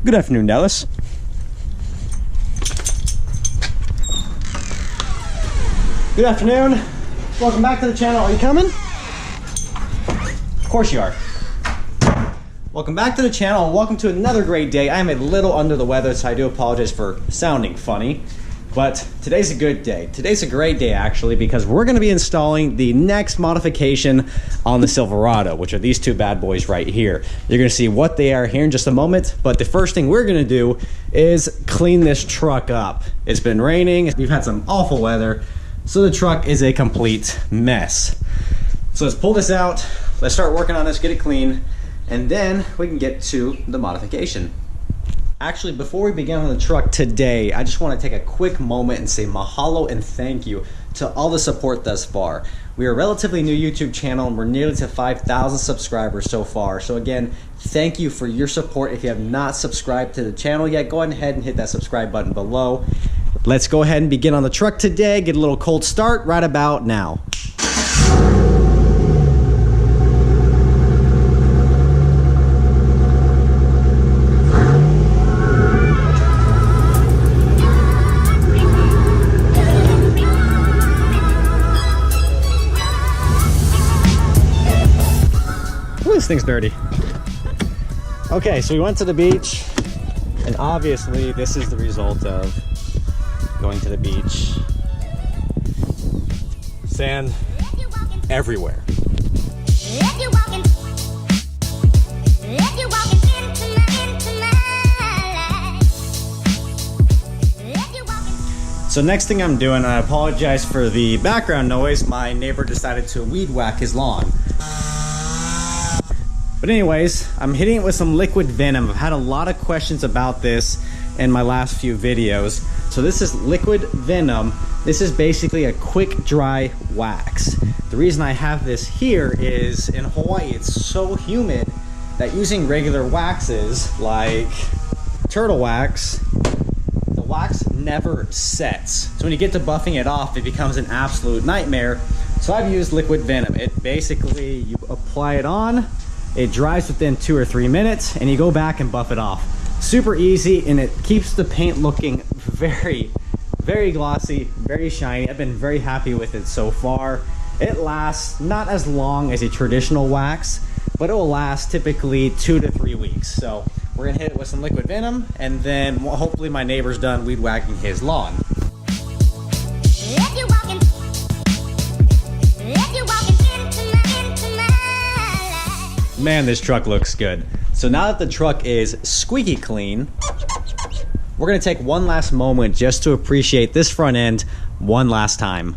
Good afternoon, Dallas. Good afternoon. Welcome back to the channel. Are you coming? Of course you are. Welcome back to the channel and welcome to another great day. I am a little under the weather, so I do apologize for sounding funny. But today's a good day. Today's a great day actually, because we're gonna be installing the next modification on the Silverado, which are these two bad boys right here. You're gonna see what they are here in just a moment, but the first thing we're gonna do is clean this truck up. It's been raining, we've had some awful weather, so the truck is a complete mess. So let's pull this out, let's start working on this, get it clean, and then we can get to the modification. Actually, before we begin on the truck today, I just want to take a quick moment and say mahalo and thank you to all the support thus far. We are a relatively new YouTube channel and we're nearly to 5,000 subscribers so far. So again, thank you for your support. If you have not subscribed to the channel yet, go ahead and hit that subscribe button below. Let's go ahead and begin on the truck today. Get a little cold start right about now. This thing's dirty. Okay, so we went to the beach, and obviously this is the result of going to the beach. Sand everywhere. So next thing I'm doing, I apologize for the background noise, my neighbor decided to weed whack his lawn. But anyways, I'm hitting it with some liquid venom. I've had a lot of questions about this in my last few videos. So this is liquid venom. This is basically a quick dry wax. The reason I have this here is in Hawaii, it's so humid that using regular waxes like turtle wax, the wax never sets. So when you get to buffing it off, it becomes an absolute nightmare. So I've used liquid venom. It basically, you apply it on, it dries within 2 or 3 minutes, and you go back and buff it off. Super easy, and it keeps the paint looking very, very glossy, very shiny. I've been very happy with it so far. It lasts not as long as a traditional wax, but it will last typically 2 to 3 weeks. So we're gonna hit it with some liquid venom, and then hopefully my neighbor's done weed whacking his lawn. Man, this truck looks good. So now that the truck is squeaky clean, we're gonna take one last moment just to appreciate this front end one last time.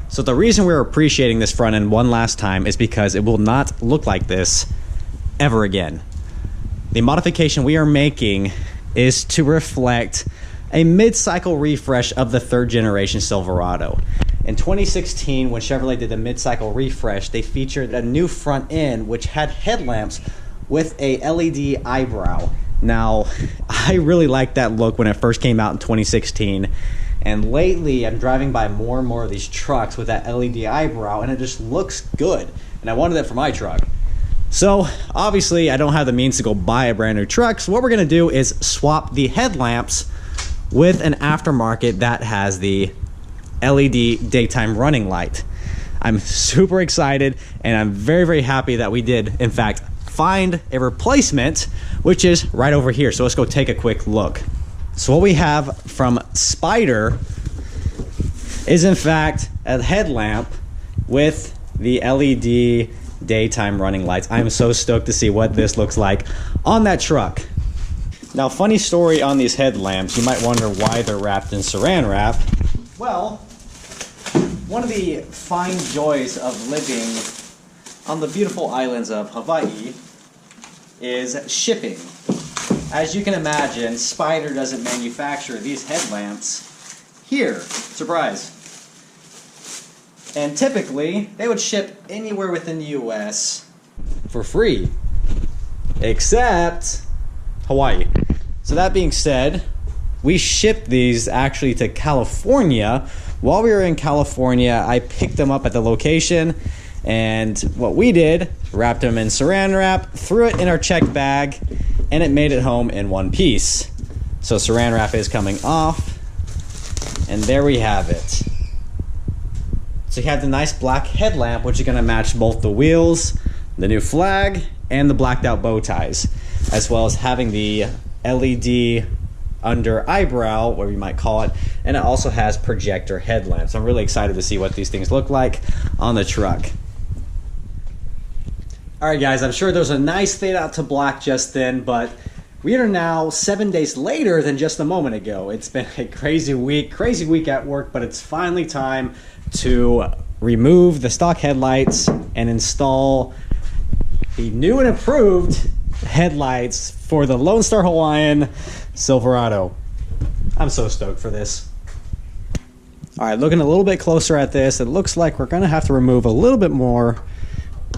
So the reason we're appreciating this front end one last time is because it will not look like this ever again. The modification we are making is to reflect a mid-cycle refresh of the 3rd generation Silverado. In 2016, when Chevrolet did the mid-cycle refresh, they featured a new front end which had headlamps with a LED eyebrow. Now, I really liked that look when it first came out in 2016. And lately, I'm driving by more and more of these trucks with that LED eyebrow, and it just looks good. And I wanted that for my truck. So, obviously, I don't have the means to go buy a brand new truck. So what we're gonna do is swap the headlamps with an aftermarket that has the LED daytime running light. I'm super excited, and I'm very, very happy that we did, in fact, find a replacement, which is right over here. So let's go take a quick look. So what we have from Spyder is in fact a headlamp with the LED daytime running lights. I'm so stoked to see what this looks like on that truck. Now, funny story on these headlamps, you might wonder why they're wrapped in saran wrap. Well, one of the fine joys of living on the beautiful islands of Hawaii is shipping. as you can imagine, Spyder doesn't manufacture these headlamps here. Surprise. And typically, they would ship anywhere within the US for free, except Hawaii. So that being said, we shipped these actually to California. While we were in California, I picked them up at the location, and what we did, wrapped them in saran wrap, threw it in our check bag, and it made it home in one piece. So saran wrap is coming off, and there we have it. So you have the nice black headlamp, which is going to match both the wheels, the new flag, and the blacked out bow ties, as well as having the LED under eyebrow, whatever you might call it, and it also has projector headlamps. I'm really excited to see what these things look like on the truck. Alright guys, I'm sure there was a nice fade out to black just then, but we are now 7 days later than just a moment ago. It's been a crazy week at work, but it's finally time to remove the stock headlights and install the new and improved headlights for the Lonestar Hawaiian Silverado. I'm so stoked for this. Alright, looking a little bit closer at this, it looks like we're going to have to remove a little bit more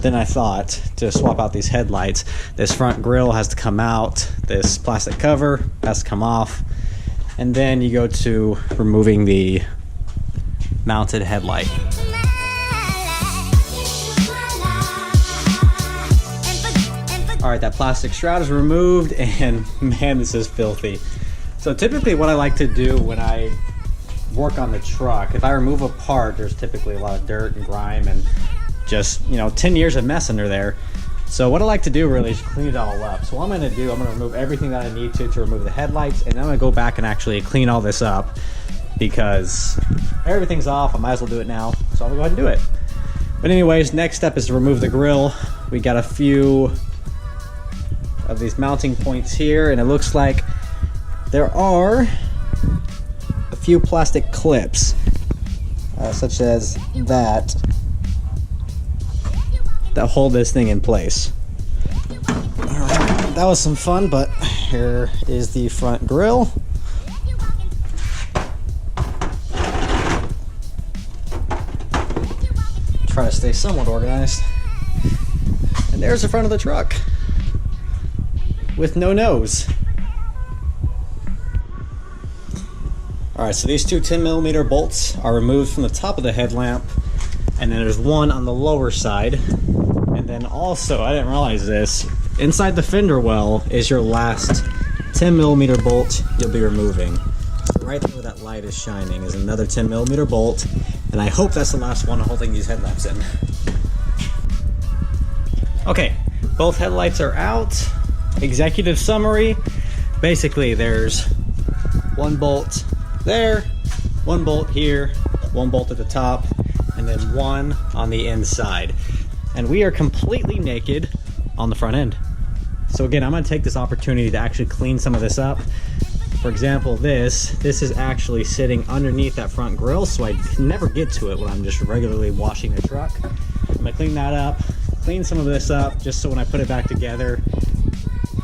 than I thought to swap out these headlights. This front grille has to come out, this plastic cover has to come off, and then you go to removing the mounted headlight. Alright, that plastic shroud is removed, and man, this is filthy. So typically what I like to do when I work on the truck, if I remove a part, there's typically a lot of dirt and grime and just, 10 years of mess under there. So what I like to do really is clean it all up. So what I'm going to do, I'm going to remove everything that I need to remove the headlights, and then I'm going to go back and actually clean all this up because everything's off. I might as well do it now, so I'll go ahead and do it. But anyways, next step is to remove the grille. We got a few of these mounting points here, and it looks like there are a few plastic clips, such as that hold this thing in place. Alright, that was some fun, but here is the front grille. Try to stay somewhat organized. And there's the front of the truck with no nose. Alright, so these two 10mm bolts are removed from the top of the headlamp, and then there's one on the lower side. And then also, I didn't realize this, inside the fender well is your last 10mm bolt you'll be removing. So right there where that light is shining is another 10mm bolt, and I hope that's the last one holding these headlamps in. Okay, both headlights are out. Executive summary, basically there's one bolt there, one bolt here, one bolt at the top, and then one on the inside. And we are completely naked on the front end. So again, I'm going to take this opportunity to actually clean some of this up. For example, this is actually sitting underneath that front grille, so I can never get to it when I'm just regularly washing the truck. I'm going to clean that up, clean some of this up, just so when I put it back together,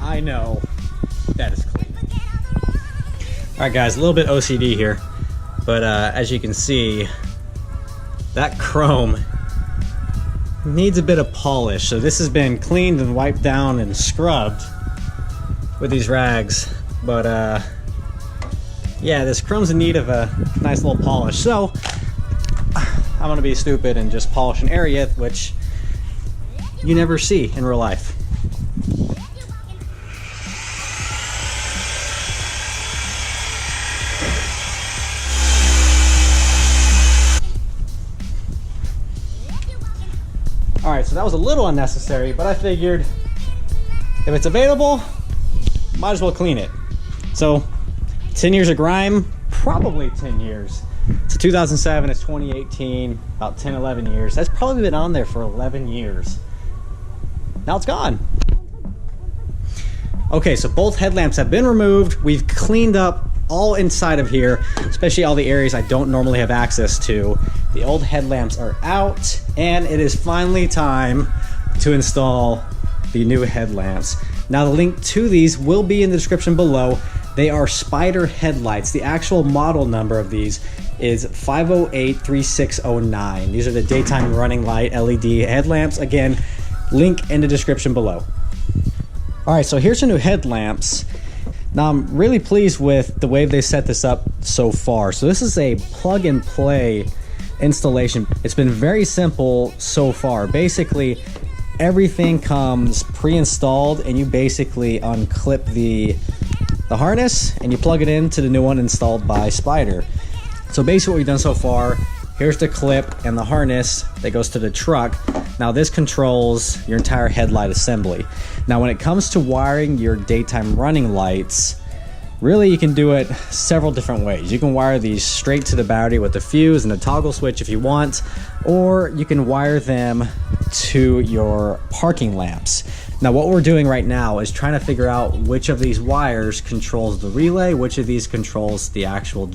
I know that is clean. Alright guys, a little bit OCD here, but as you can see, that chrome needs a bit of polish. So this has been cleaned and wiped down and scrubbed with these rags, but yeah, this chrome's in need of a nice little polish. So I'm gonna be stupid and just polish an area which you never see in real life. Alright, so that was a little unnecessary, but I figured if it's available, might as well clean it. So, 10 years of grime? Probably 10 years. It's 2007, it's 2018, about 10, 11 years. That's probably been on there for 11 years. Now it's gone. Okay, so both headlamps have been removed. We've cleaned up all inside of here, especially all the areas I don't normally have access to. The old headlamps are out, and it is finally time to install the new headlamps. Now the link to these will be in the description below. They are Spyder headlights. The actual model number of these is 5083609. These are the daytime running light LED headlamps. Again, link in the description below. All right, so here's your new headlamps. Now I'm really pleased with the way they set this up so far. So this is a plug and play installation. It's been very simple so far. Basically, everything comes pre-installed and you basically unclip the harness and you plug it into the new one installed by Spyder. So basically what we've done so far, here's the clip and the harness that goes to the truck. Now this controls your entire headlight assembly. Now when it comes to wiring your daytime running lights, really you can do it several different ways. You can wire these straight to the battery with the fuse and the toggle switch if you want, or you can wire them to your parking lamps. Now what we're doing right now is trying to figure out which of these wires controls the relay, which of these controls the actual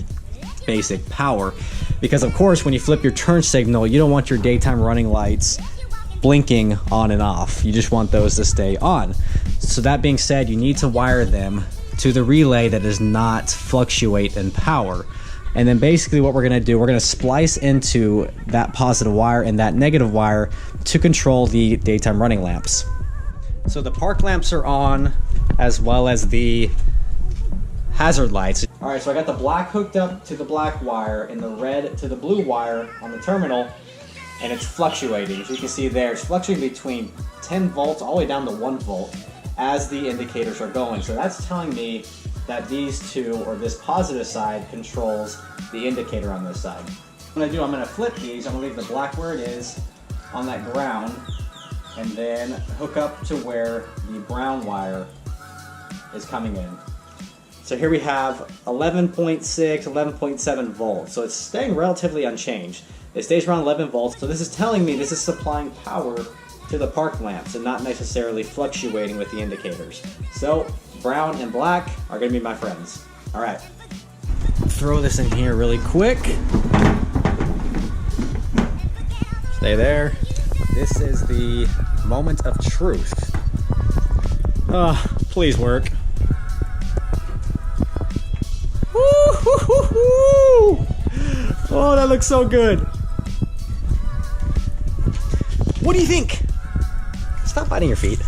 basic power. Because of course when you flip your turn signal, you don't want your daytime running lights blinking on and off. You just want those to stay on. So that being said, you need to wire them to the relay that does not fluctuate in power. And then basically what we're gonna do, we're gonna splice into that positive wire and that negative wire to control the daytime running lamps. So the park lamps are on, as well as the hazard lights. All right, so I got the black hooked up to the black wire and the red to the blue wire on the terminal, and it's fluctuating. As you can see there, it's fluctuating between 10 volts all the way down to 1 volt as the indicators are going. So that's telling me that these two, or this positive side, controls the indicator on this side. What I'm gonna flip these. I'm gonna leave the black where it is on that ground, and then hook up to where the brown wire is coming in. So here we have 11.6, 11.7 volts. So it's staying relatively unchanged. It stays around 11 volts. So this is telling me this is supplying power to the park lamps and not necessarily fluctuating with the indicators. So brown and black are gonna be my friends. All right. Throw this in here really quick. Stay there. This is the moment of truth. Please work. Woo-hoo-hoo-hoo! Oh, that looks so good. What do you think? Stop biting your feet.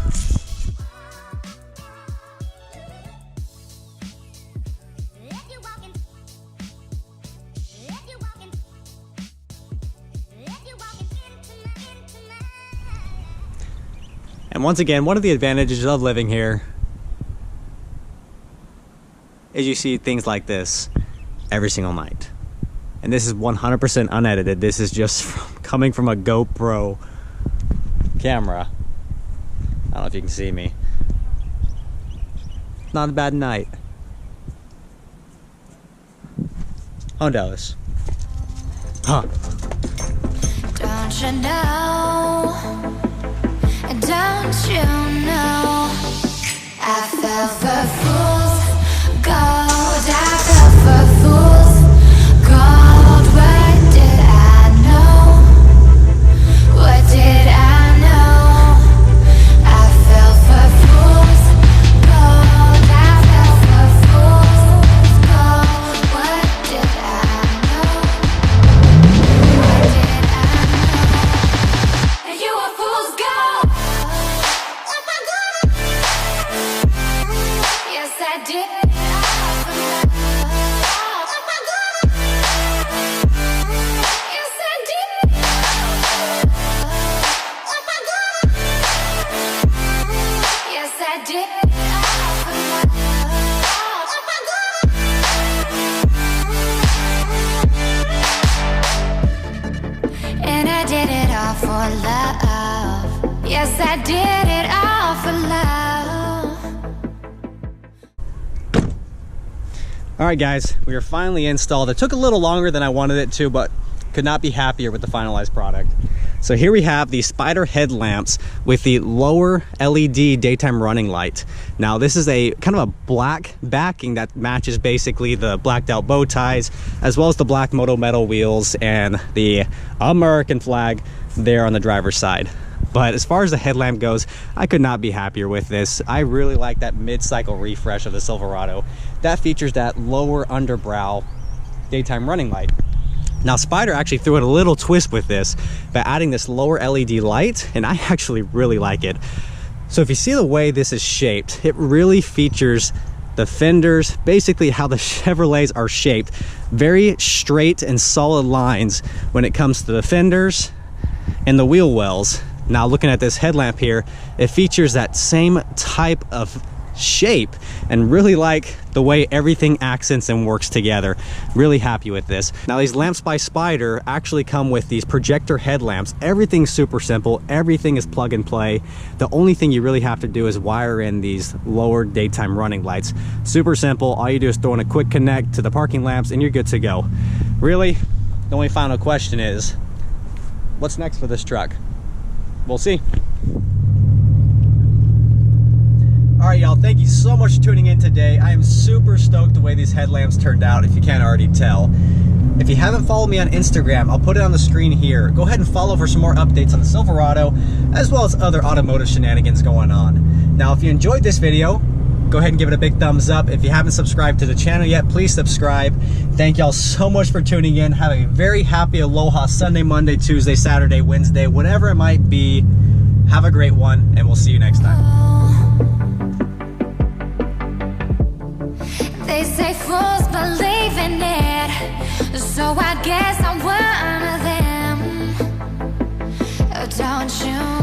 And once again, one of the advantages of living here is you see things like this every single night. And this is 100% unedited. This is just coming from a GoPro camera. I don't know if you can see me. Not a bad night. Oh, Dallas. Huh. Don't you know? Don't you know? I fell for fools gold. I fell for fools gold. What did I know? What did I know? I fell for fools gold. I fell for fools gold. What did I know? What did I know? And you were fools gold. Yes, I did. And I did it all for love. Yes, I did it all for love. All right, guys, we are finally installed. It took a little longer than I wanted it to, but could not be happier with the finalized product. So here we have the Spyder headlamps with the lower LED daytime running light. Now this is a kind of a black backing that matches basically the blacked out bow ties, as well as the black moto metal wheels and the American flag there on the driver's side. But as far as the headlamp goes, I could not be happier with this. I really like that mid-cycle refresh of the Silverado. That features that lower underbrow daytime running light. Now Spyder actually threw in a little twist with this by adding this lower LED light, and I actually really like it. So if you see the way this is shaped, it really features the fenders, basically how the Chevrolets are shaped. Very straight and solid lines when it comes to the fenders and the wheel wells. Now looking at this headlamp here, it features that same type of shape, and really like the way everything accents and works together. Really happy with this. Now these lamps by Spyder actually come with these projector headlamps. Everything's super simple, everything is plug and play. The only thing you really have to do is wire in these lower daytime running lights. Super simple. All you do is throw in a quick connect to the parking lamps and you're good to go. Really, the only final question is, what's next for this truck? We'll see. All right, y'all, thank you so much for tuning in today. I am super stoked the way these headlamps turned out, if you can't already tell. If you haven't followed me on Instagram, I'll put it on the screen here. Go ahead and follow for some more updates on the Silverado, as well as other automotive shenanigans going on. Now, if you enjoyed this video, go ahead and give it a big thumbs up. If you haven't subscribed to the channel yet, please subscribe. Thank y'all so much for tuning in. Have a very happy Aloha Sunday, Monday, Tuesday, Saturday, Wednesday, whatever it might be. Have a great one, and we'll see you next time. They say fools believe in it, so I guess I'm one of them. Don't you